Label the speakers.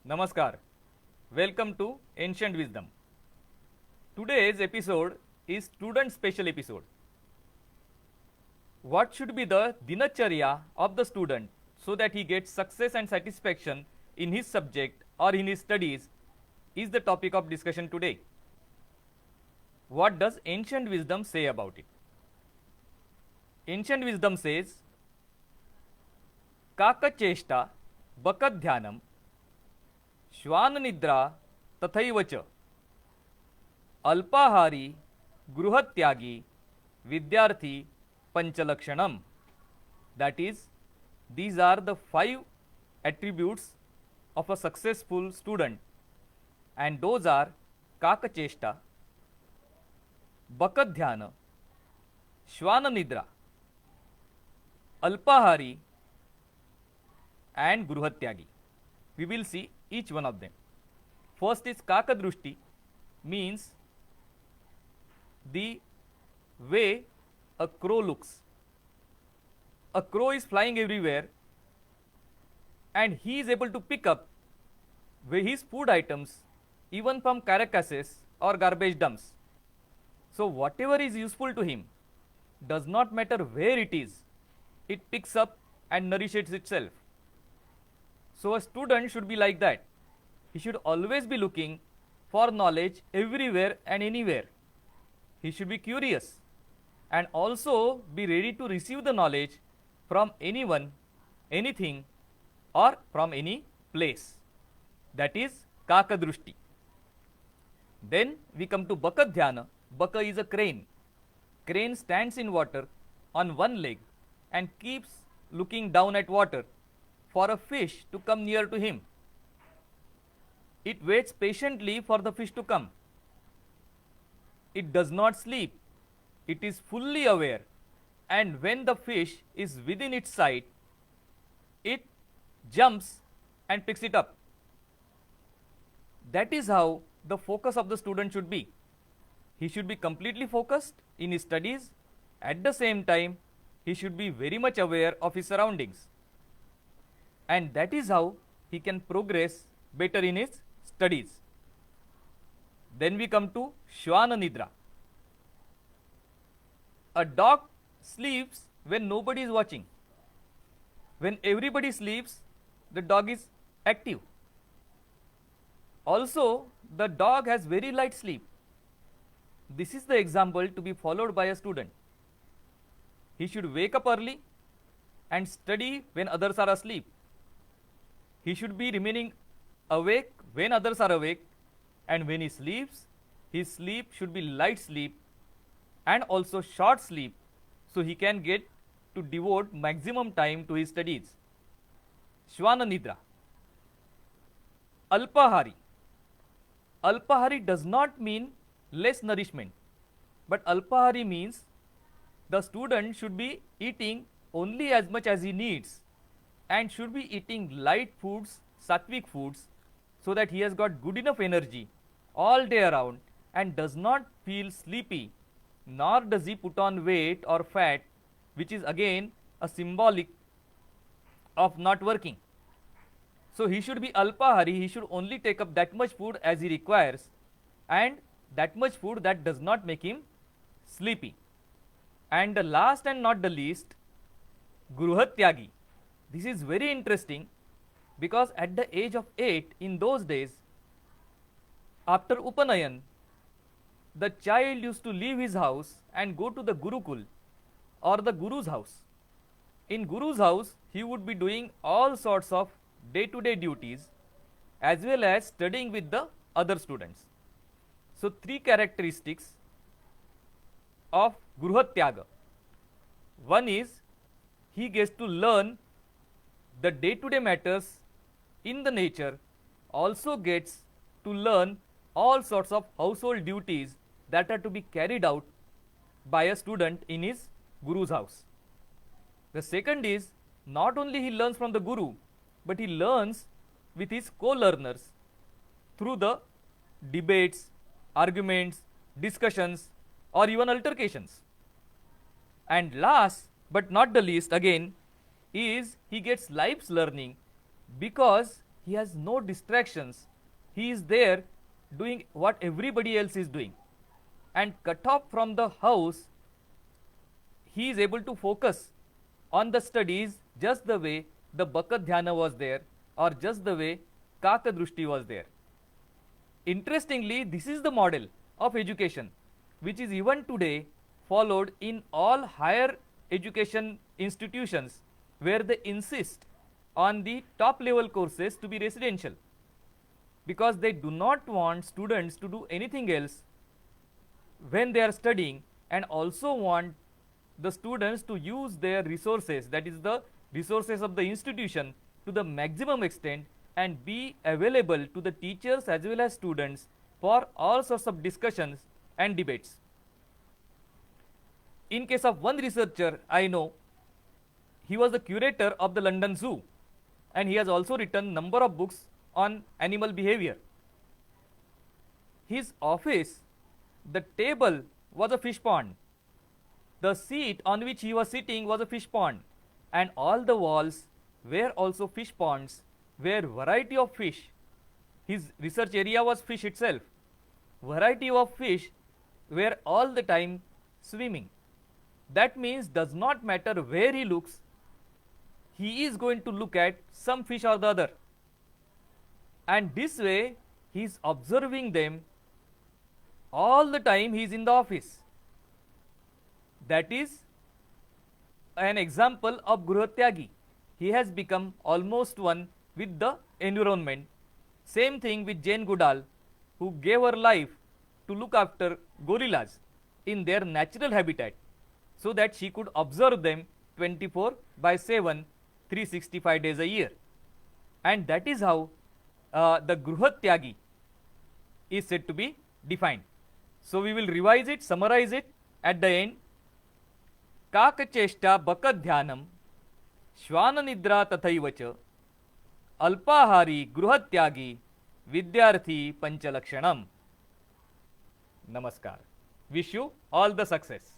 Speaker 1: Namaskar. Welcome to Ancient Wisdom. Today's episode is student special episode. What should be the dinacharya of the student so that he gets success and satisfaction in his subject or in his studies is the topic of discussion today. What does ancient wisdom say about it? Ancient wisdom says, Kakacheshta Bakadhyanam श्वाननिद्रा तथैव च अल्पाहारी गृहत्यागी विद्यार्थी पंचलक्षणम. That is, these are the 5 attributes of a successful student, and those are Kakacheshta, Bakadhyana, Shwananidra, Alpahari, and Gruhatyagi. We will see each one of them. First is Kakadrushti, means the way a crow looks. A crow is flying everywhere and he is able to pick up his food items even from carcasses or garbage dumps. So whatever is useful to him, does not matter where it is, it picks up and nourishes itself. So a student should be like that. He should always be looking for knowledge everywhere and anywhere. He should be curious and also be ready to receive the knowledge from anyone, anything, or from any place. That is Kakadrushti. Then we come to Bakadhyana. Baka is a crane. Crane stands in water on one leg and keeps looking down at water for a fish to come near to him. It waits patiently for the fish to come. It does not sleep. It is fully aware, and when the fish is within its sight, it jumps and picks it up. That is how the focus of the student should be. He should be completely focused in his studies. At the same time, he should be very much aware of his surroundings. And that is how he can progress better in his studies. Then we come to Shwana Nidra. A dog sleeps when nobody is watching. When everybody sleeps, the dog is active. Also, the dog has very light sleep. This is the example to be followed by a student. He should wake up early and study when others are asleep. He should be remaining awake when others are awake, and when he sleeps, his sleep should be light sleep and also short sleep, so he can get to devote maximum time to his studies. Shwana Nidra. Alpahari. Alpahari does not mean less nourishment, but Alpahari means the student should be eating only as much as he needs and should be eating light foods, sattvic foods, so that he has got good enough energy all day around and does not feel sleepy, nor does he put on weight or fat, which is again a symbolic of not working. So he should be Alpahari, he should only take up that much food as he requires and that much food that does not make him sleepy. And the last and not the least, Gruhatyagi. This is very interesting because at the age of 8 in those days, after Upanayan, the child used to leave his house and go to the Gurukul or the Guru's house. In Guru's house, he would be doing all sorts of day-to-day duties as well as studying with the other students. So 3 characteristics of Gruhatyaga. One is he gets to learn the day-to-day matters in the nature, also gets to learn all sorts of household duties that are to be carried out by a student in his Guru's house. The second is not only he learns from the Guru, but he learns with his co-learners through the debates, arguments, discussions, or even altercations. And last but not the least again is he gets life's learning because he has no distractions, he is there doing what everybody else is doing, and cut off from the house, he is able to focus on the studies just the way the Bakat Dhyana was there, or just the way Kaka Drushti was there. Interestingly, this is the model of education which is even today followed in all higher education institutions, where they insist on the top level courses to be residential, because they do not want students to do anything else when they are studying, and also want the students to use their resources, that is the resources of the institution, to the maximum extent, and be available to the teachers as well as students for all sorts of discussions and debates. In case of one researcher I know, he was the curator of the London Zoo, and he has also written number of books on animal behavior. His office, the table was a fish pond, the seat on which he was sitting was a fish pond, and all the walls were also fish ponds, where variety of fish, his research area was fish itself, variety of fish were all the time swimming. That means does not matter where he looks, he is going to look at some fish or the other, and this way he is observing them all the time he is in the office. That is an example of Gruhatyagi. He has become almost one with the environment. Same thing with Jane Goodall, who gave her life to look after gorillas in their natural habitat, so that she could observe them 24/7, 365 days a year. And that is how the Gruhatyagi is said to be defined. So we will revise it, summarize it at the end. काकचेष्टा बकध्यानम, श्वाननिद्रा तथैव च, अल्पाहारी गृहत्यागी, विद्यार्थी पंचलक्षणम. Namaskar. Wish you all the success.